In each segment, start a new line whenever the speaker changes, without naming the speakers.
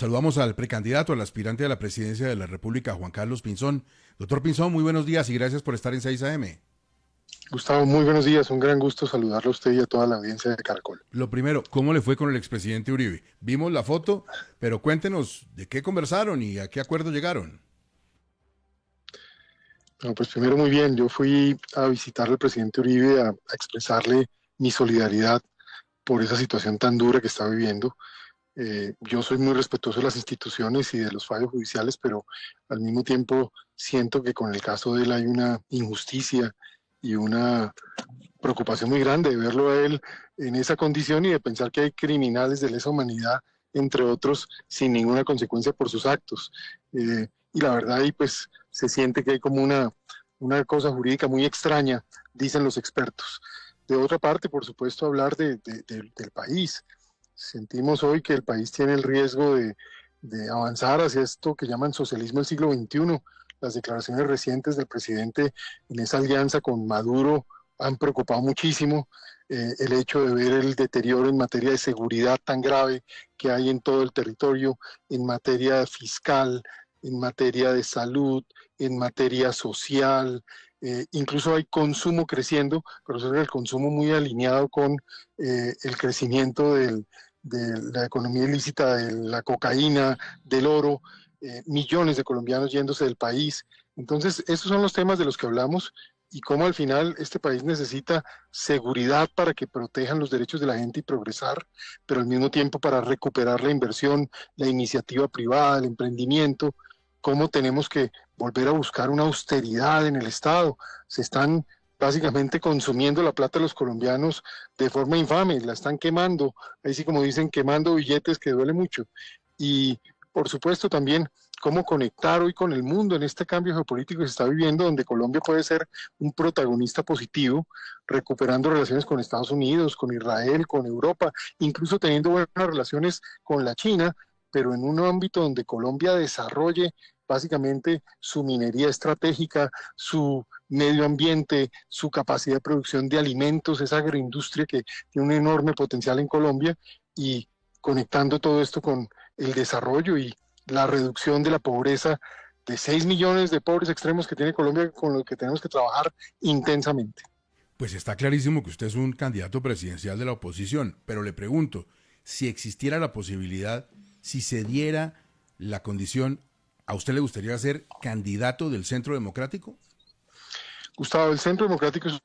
Saludamos al precandidato, al aspirante a la presidencia de la República, Juan Carlos Pinzón. Doctor Pinzón, muy buenos días y gracias por estar en 6 AM.
Gustavo, muy buenos días, un gran gusto saludarlo a usted y a toda la audiencia de Caracol.
Lo primero, ¿cómo le fue con el expresidente Uribe? Vimos la foto, pero cuéntenos de qué conversaron y a qué acuerdo llegaron.
Bueno, pues primero muy bien, yo fui a visitar al presidente Uribe a expresarle mi solidaridad por esa situación tan dura que está viviendo. Yo soy muy respetuoso de las instituciones y de los fallos judiciales, pero al mismo tiempo siento que con el caso de él hay una injusticia y una preocupación muy grande de verlo a él en esa condición y de pensar que hay criminales de lesa humanidad, entre otros, sin ninguna consecuencia por sus actos. Y la verdad ahí pues se siente que hay como una cosa jurídica muy extraña, dicen los expertos. De otra parte, por supuesto, hablar del país. Sentimos hoy que el país tiene el riesgo de avanzar hacia esto que llaman socialismo del siglo XXI. Las declaraciones recientes del presidente en esa alianza con Maduro han preocupado muchísimo. El hecho de ver el deterioro en materia de seguridad tan grave que hay en todo el territorio, en materia fiscal, en materia de salud, en materia social, incluso hay consumo creciendo, pero es el consumo muy alineado con el crecimiento de la economía ilícita, de la cocaína, del oro, millones de colombianos yéndose del país. Entonces, esos son los temas de los que hablamos y cómo al final este país necesita seguridad para que protejan los derechos de la gente y progresar, pero al mismo tiempo para recuperar la inversión, la iniciativa privada, el emprendimiento, cómo tenemos que volver a buscar una austeridad en el Estado. Se están básicamente consumiendo la plata de los colombianos de forma infame, la están quemando, ahí sí como dicen, quemando billetes que duele mucho. Y por supuesto también cómo conectar hoy con el mundo en este cambio geopolítico que se está viviendo, donde Colombia puede ser un protagonista positivo, recuperando relaciones con Estados Unidos, con Israel, con Europa, incluso teniendo buenas relaciones con la China, pero en un ámbito donde Colombia desarrolle básicamente su minería estratégica, su medio ambiente, su capacidad de producción de alimentos, esa agroindustria que tiene un enorme potencial en Colombia y conectando todo esto con el desarrollo y la reducción de la pobreza de 6 millones de pobres extremos que tiene Colombia con lo que tenemos que trabajar intensamente.
Pues está clarísimo que usted es un candidato presidencial de la oposición, pero le pregunto, si existiera la posibilidad, si se diera la condición, ¿a usted le gustaría ser candidato del Centro Democrático?
Gustavo, el Centro Democrático es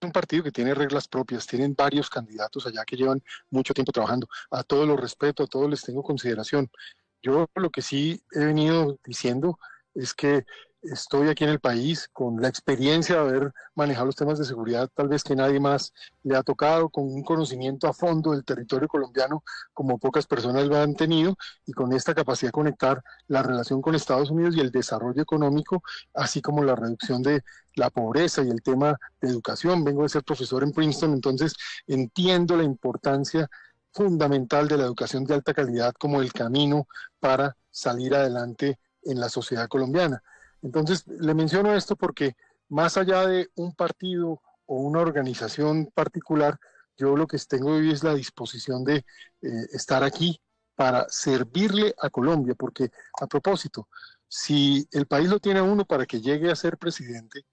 un partido que tiene reglas propias, tienen varios candidatos allá que llevan mucho tiempo trabajando. A todos los respeto, a todos les tengo consideración. Yo lo que sí he venido diciendo es que estoy aquí en el país con la experiencia de haber manejado los temas de seguridad, tal vez que nadie más le ha tocado, con un conocimiento a fondo del territorio colombiano como pocas personas lo han tenido y con esta capacidad de conectar la relación con Estados Unidos y el desarrollo económico, así como la reducción de la pobreza y el tema de educación. Vengo de ser profesor en Princeton, entonces entiendo la importancia fundamental de la educación de alta calidad como el camino para salir adelante en la sociedad colombiana. Entonces, le menciono esto porque más allá de un partido o una organización particular, yo lo que tengo hoy es la disposición de estar aquí para servirle a Colombia, porque a propósito, si el país lo tiene a uno para que llegue a ser presidente,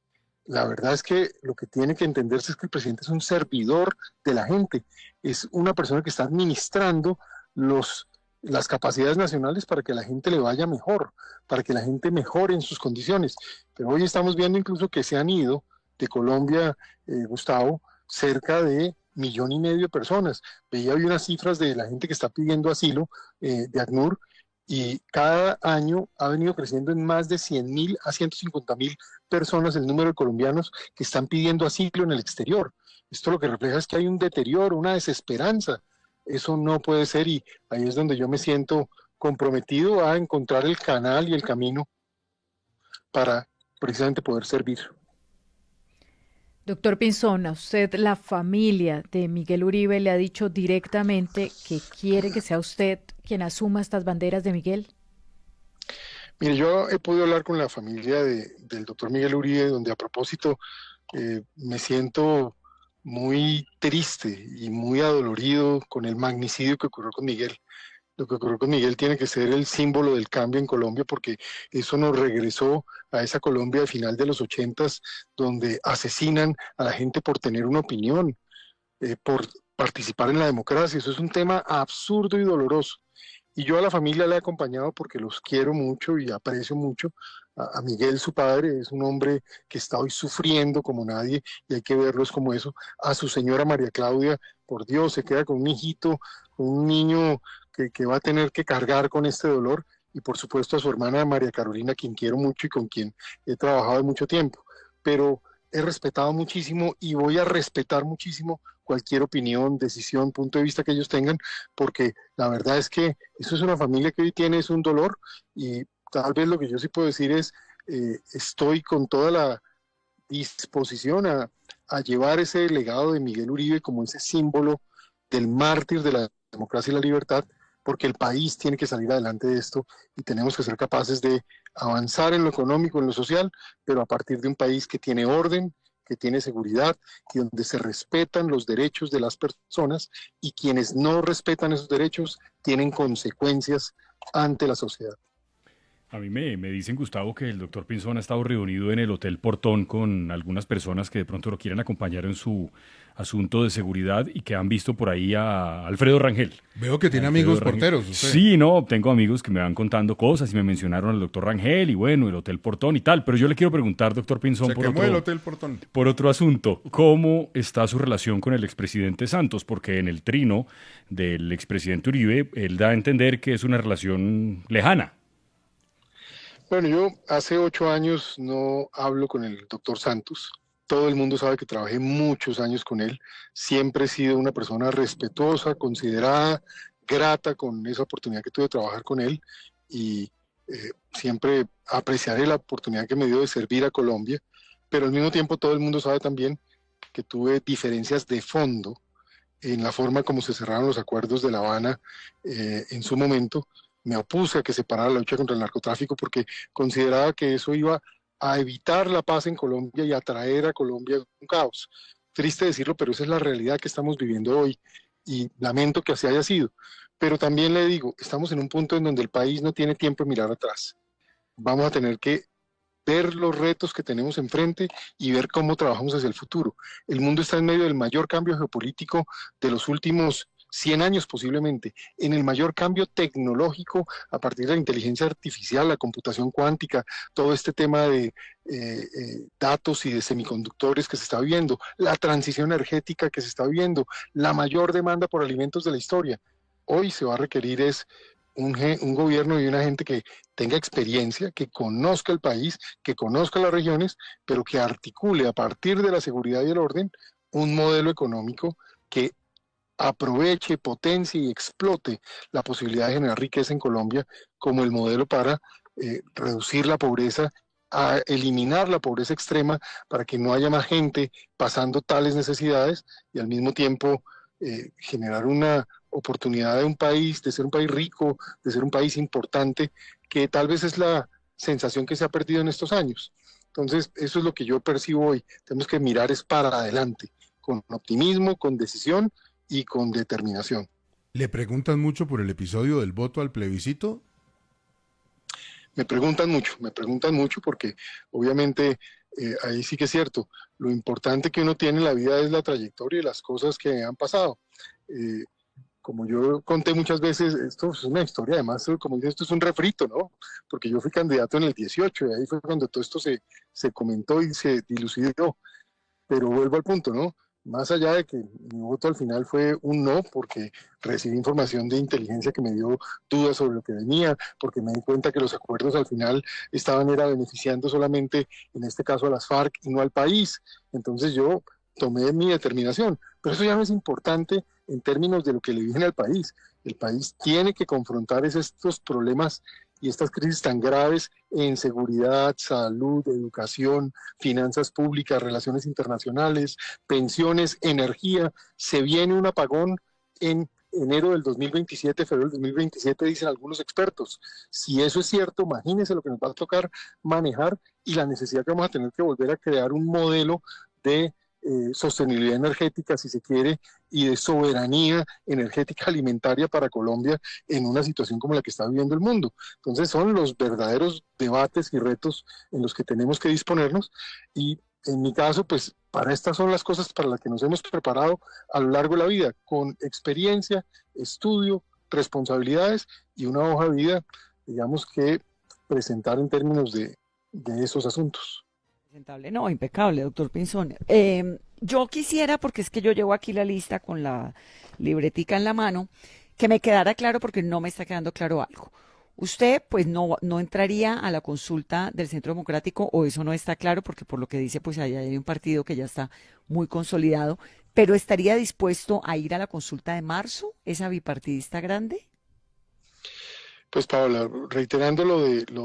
la verdad es que lo que tiene que entenderse es que el presidente es un servidor de la gente, es una persona que está administrando las capacidades nacionales para que la gente le vaya mejor, para que la gente mejore en sus condiciones. Pero hoy estamos viendo incluso que se han ido de Colombia, Gustavo, cerca de 1,5 millones de personas. Veía hoy unas cifras de la gente que está pidiendo asilo de ACNUR y cada año ha venido creciendo en más de 100.000 a 150.000 personas el número de colombianos que están pidiendo asilo en el exterior. Esto lo que refleja es que hay un deterioro, una desesperanza. Eso no puede ser y ahí es donde yo me siento comprometido a encontrar el canal y el camino para precisamente poder servir.
Doctor Pinzón, a usted la familia de Miguel Uribe le ha dicho directamente que quiere que sea usted quien asuma estas banderas de Miguel.
Mire, yo he podido hablar con la familia del doctor Miguel Uribe, donde a propósito me siento muy triste y muy adolorido con el magnicidio que ocurrió con Miguel. Lo que ocurrió con Miguel tiene que ser el símbolo del cambio en Colombia, porque eso nos regresó a esa Colombia de final de los 80s, donde asesinan a la gente por tener una opinión, por participar en la democracia. Eso es un tema absurdo y doloroso. Y yo a la familia la he acompañado porque los quiero mucho y aprecio mucho. A Miguel, su padre, es un hombre que está hoy sufriendo como nadie y hay que verlos como eso. A su señora María Claudia, por Dios, se queda con un hijito, con un niño que va a tener que cargar con este dolor. Y por supuesto a su hermana María Carolina, quien quiero mucho y con quien he trabajado de mucho tiempo. Pero he respetado muchísimo y voy a respetar muchísimo cualquier opinión, decisión, punto de vista que ellos tengan, porque la verdad es que eso es una familia que hoy tiene es un dolor y tal vez lo que yo sí puedo decir es, estoy con toda la disposición a llevar ese legado de Miguel Uribe como ese símbolo del mártir de la democracia y la libertad, porque el país tiene que salir adelante de esto y tenemos que ser capaces de avanzar en lo económico, en lo social, pero a partir de un país que tiene orden, que tiene seguridad y donde se respetan los derechos de las personas y quienes no respetan esos derechos tienen consecuencias ante la sociedad.
A mí me dicen, Gustavo, que el doctor Pinzón ha estado reunido en el Hotel Portón con algunas personas que de pronto lo quieren acompañar en su asunto de seguridad y que han visto por ahí a Alfredo Rangel.
Veo que tiene amigos porteros. ¿Usted?
Sí, no, tengo amigos que me van contando cosas y me mencionaron al doctor Rangel y bueno, el Hotel Portón y tal, pero yo le quiero preguntar, doctor Pinzón,
el Hotel Portón.
Por otro asunto, ¿cómo está su relación con el expresidente Santos? Porque en el trino del expresidente Uribe, él da a entender que es una relación lejana.
Bueno, yo hace 8 años no hablo con el doctor Santos. Todo el mundo sabe que trabajé muchos años con él. Siempre he sido una persona respetuosa, considerada, grata con esa oportunidad que tuve de trabajar con él y siempre apreciaré la oportunidad que me dio de servir a Colombia. Pero al mismo tiempo todo el mundo sabe también que tuve diferencias de fondo en la forma como se cerraron los acuerdos de La Habana en su momento. Me opuse a que se parara la lucha contra el narcotráfico porque consideraba que eso iba a evitar la paz en Colombia y a traer a Colombia un caos. Triste decirlo, pero esa es la realidad que estamos viviendo hoy y lamento que así haya sido. Pero también le digo, estamos en un punto en donde el país no tiene tiempo de mirar atrás. Vamos a tener que ver los retos que tenemos enfrente y ver cómo trabajamos hacia el futuro. El mundo está en medio del mayor cambio geopolítico de los últimos 100 años posiblemente, en el mayor cambio tecnológico a partir de la inteligencia artificial, la computación cuántica, todo este tema de datos y de semiconductores que se está viviendo, la transición energética que se está viviendo, la mayor demanda por alimentos de la historia. Hoy se va a requerir es un gobierno y una gente que tenga experiencia, que conozca el país, que conozca las regiones, pero que articule a partir de la seguridad y el orden un modelo económico que aproveche, potencie y explote la posibilidad de generar riqueza en Colombia como el modelo para reducir la pobreza, a eliminar la pobreza extrema para que no haya más gente pasando tales necesidades y al mismo tiempo generar una oportunidad de un país, de ser un país rico, de ser un país importante, que tal vez es la sensación que se ha perdido en estos años. Entonces, eso es lo que yo percibo hoy. Tenemos que mirar es para adelante, con optimismo, con decisión y con determinación.
¿Le preguntan mucho por el episodio del voto al plebiscito?
Me preguntan mucho porque obviamente ahí sí que es cierto, lo importante que uno tiene en la vida es la trayectoria y las cosas que han pasado. Como yo conté muchas veces, esto es una historia, además, como dice, esto es un refrito, ¿no? Porque yo fui candidato en el 18 y ahí fue cuando todo esto se comentó y se dilucidó. Pero vuelvo al punto, ¿no? Más allá de que mi voto al final fue un no, porque recibí información de inteligencia que me dio dudas sobre lo que venía, porque me di cuenta que los acuerdos al final era beneficiando solamente, en este caso, a las FARC y no al país. Entonces yo tomé mi determinación. Pero eso ya no es importante en términos de lo que le dije al país. El país tiene que confrontar estos problemas y estas crisis tan graves en seguridad, salud, educación, finanzas públicas, relaciones internacionales, pensiones, energía. Se viene un apagón en enero del 2027, febrero del 2027, dicen algunos expertos. Si eso es cierto, imagínense lo que nos va a tocar manejar y la necesidad que vamos a tener que volver a crear un modelo de sostenibilidad energética, si se quiere, y de soberanía energética alimentaria para Colombia en una situación como la que está viviendo el mundo. Entonces son los verdaderos debates y retos en los que tenemos que disponernos, y en mi caso, pues para estas son las cosas para las que nos hemos preparado a lo largo de la vida, con experiencia, estudio, responsabilidades y una hoja de vida, digamos, que presentar en términos de esos asuntos.
Presentable, no, impecable, doctor Pinzón. Yo quisiera, porque es que yo llevo aquí la lista con la libretica en la mano, que me quedara claro porque no me está quedando claro algo. Usted, pues, no entraría a la consulta del Centro Democrático, o eso no está claro, porque por lo que dice, pues, allá hay un partido que ya está muy consolidado, pero ¿estaría dispuesto a ir a la consulta de marzo, esa bipartidista grande?
Pues Paola, reiterando lo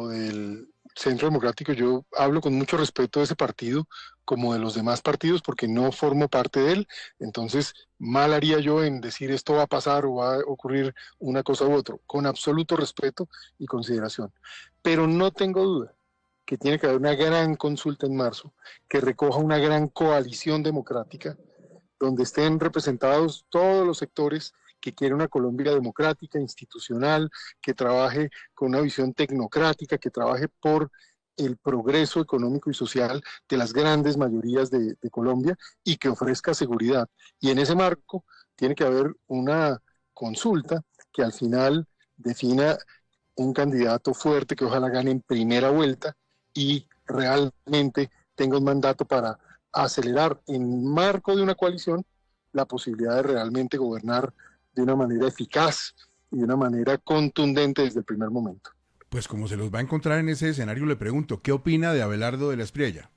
del Centro Democrático, yo hablo con mucho respeto de ese partido como de los demás partidos porque no formo parte de él, entonces mal haría yo en decir esto va a pasar o va a ocurrir una cosa u otra, con absoluto respeto y consideración. Pero no tengo duda que tiene que haber una gran consulta en marzo que recoja una gran coalición democrática donde estén representados todos los sectores que quieren una Colombia democrática, institucional, que trabaje con una visión tecnocrática, que trabaje por el progreso económico y social de las grandes mayorías de Colombia y que ofrezca seguridad. Y en ese marco tiene que haber una consulta que al final defina un candidato fuerte que ojalá gane en primera vuelta y realmente tenga un mandato para acelerar en marco de una coalición la posibilidad de realmente gobernar de una manera eficaz y de una manera contundente desde el primer momento.
Pues como se los va a encontrar en ese escenario, le pregunto, ¿qué opina de Abelardo de la Espriella?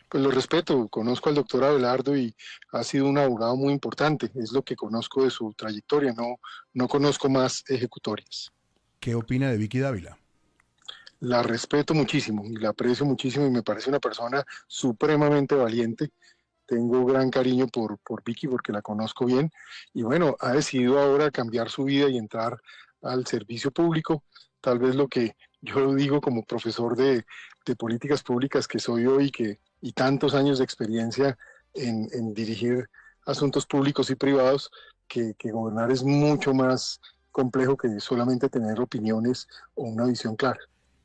Pues lo respeto, conozco al doctor Abelardo y ha sido un abogado muy importante, es lo que conozco de su trayectoria, no conozco más ejecutorias.
¿Qué opina de Vicky Dávila?
La respeto muchísimo y la aprecio muchísimo y me parece una persona supremamente valiente. Tengo gran cariño por Vicky porque la conozco bien y bueno, ha decidido ahora cambiar su vida y entrar al servicio público, tal vez lo que yo digo como profesor de políticas públicas que soy hoy y tantos años de experiencia en dirigir asuntos públicos y privados, que gobernar es mucho más complejo que solamente tener opiniones o una visión clara.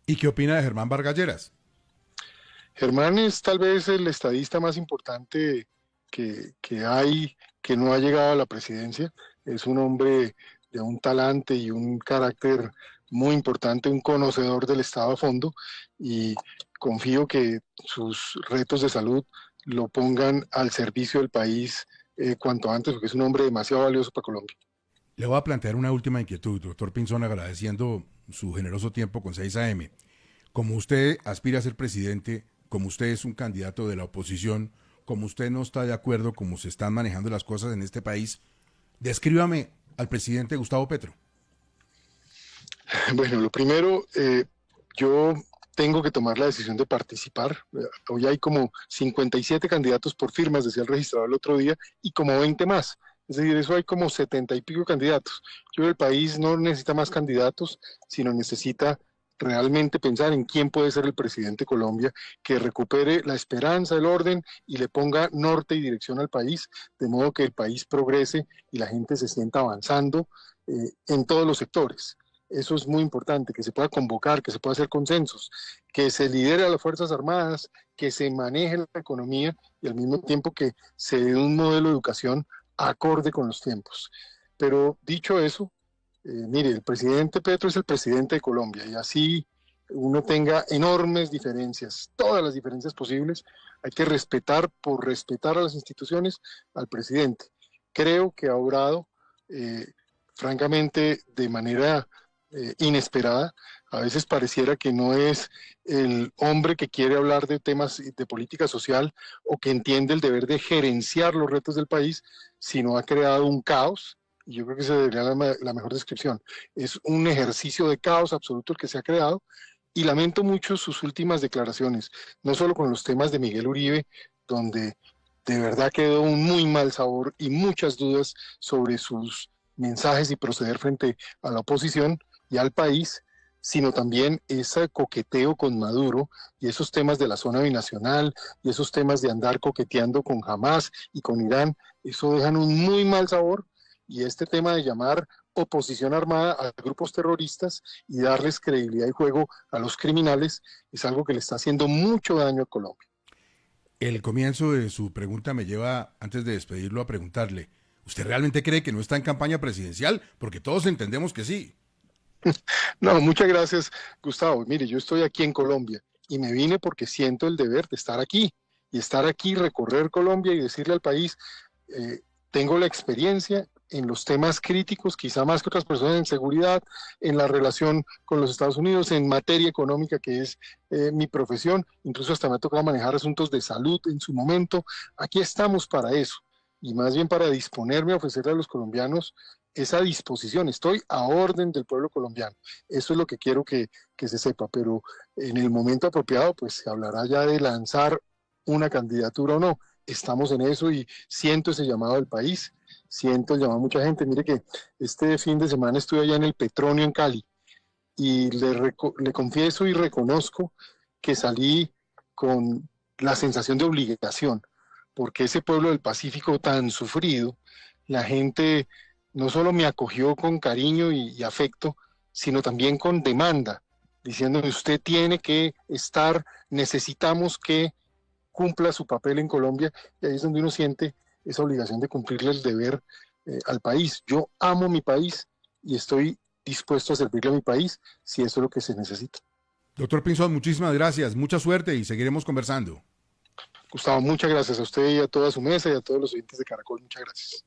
¿Y qué opina de Germán Vargas Lleras?
Germán es tal vez el estadista más importante que hay, que no ha llegado a la presidencia. Es un hombre de un talante y un carácter muy importante, un conocedor del Estado a fondo, y confío que sus retos de salud lo pongan al servicio del país cuanto antes, porque es un hombre demasiado valioso para Colombia.
Le voy a plantear una última inquietud, doctor Pinzón, agradeciendo su generoso tiempo con 6 AM. Como usted aspira a ser presidente, como usted es un candidato de la oposición, como usted no está de acuerdo cómo se están manejando las cosas en este país, descríbame al presidente Gustavo Petro.
Bueno, lo primero, yo tengo que tomar la decisión de participar. Hoy hay como 57 candidatos por firmas, decía el registrador el otro día, y como 20 más. Es decir, eso hay como 70 y pico candidatos. Yo creo que el país no necesita más candidatos, sino necesita realmente pensar en quién puede ser el presidente de Colombia, que recupere la esperanza, el orden y le ponga norte y dirección al país, de modo que el país progrese y la gente se sienta avanzando en todos los sectores. Eso es muy importante, que se pueda convocar, que se pueda hacer consensos, que se lidere a las Fuerzas Armadas, que se maneje la economía y al mismo tiempo que se dé un modelo de educación acorde con los tiempos. Pero dicho eso, mire, el presidente Petro es el presidente de Colombia y así uno tenga enormes diferencias, todas las diferencias posibles, hay que respetar, por respetar a las instituciones, al presidente. Creo que ha obrado, francamente, de manera inesperada. A veces pareciera que no es el hombre que quiere hablar de temas de política social o que entiende el deber de gerenciar los retos del país, sino ha creado un caos. Y yo creo que esa sería la mejor descripción. Es un ejercicio de caos absoluto el que se ha creado y lamento mucho sus últimas declaraciones, no solo con los temas de Miguel Uribe, donde de verdad quedó un muy mal sabor y muchas dudas sobre sus mensajes y proceder frente a la oposición y al país, sino también ese coqueteo con Maduro y esos temas de la zona binacional y esos temas de andar coqueteando con Hamas y con Irán, eso dejan un muy mal sabor. Y este tema de llamar oposición armada a grupos terroristas y darles credibilidad y juego a los criminales es algo que le está haciendo mucho daño a Colombia.
El comienzo de su pregunta me lleva, antes de despedirlo, a preguntarle, ¿usted realmente cree que no está en campaña presidencial? Porque todos entendemos que sí.
No, muchas gracias, Gustavo. Mire, yo estoy aquí en Colombia y me vine porque siento el deber de estar aquí y estar aquí, recorrer Colombia y decirle al país, tengo la experiencia en los temas críticos, quizá más que otras personas, en seguridad, en la relación con los Estados Unidos, en materia económica, que es mi profesión, incluso hasta me ha tocado manejar asuntos de salud en su momento. Aquí estamos para eso, y más bien para disponerme a ofrecerle a los colombianos esa disposición. Estoy a orden del pueblo colombiano. Eso es lo que quiero que se sepa, pero en el momento apropiado, pues se hablará ya de lanzar una candidatura o no. Estamos en eso y siento ese llamado del país, siento el llamado de mucha gente. Mire que este fin de semana estuve allá en el Petronio en Cali y le confieso y reconozco que salí con la sensación de obligación, porque ese pueblo del Pacífico tan sufrido, la gente no solo me acogió con cariño y afecto, sino también con demanda, diciéndome usted tiene que estar, necesitamos que cumpla su papel en Colombia, y ahí es donde uno siente esa obligación de cumplirle el deber al país. Yo amo mi país y estoy dispuesto a servirle a mi país si eso es lo que se necesita.
Doctor Pinzón, muchísimas gracias, mucha suerte y seguiremos conversando.
Gustavo, muchas gracias a usted y a toda su mesa y a todos los oyentes de Caracol. Muchas gracias.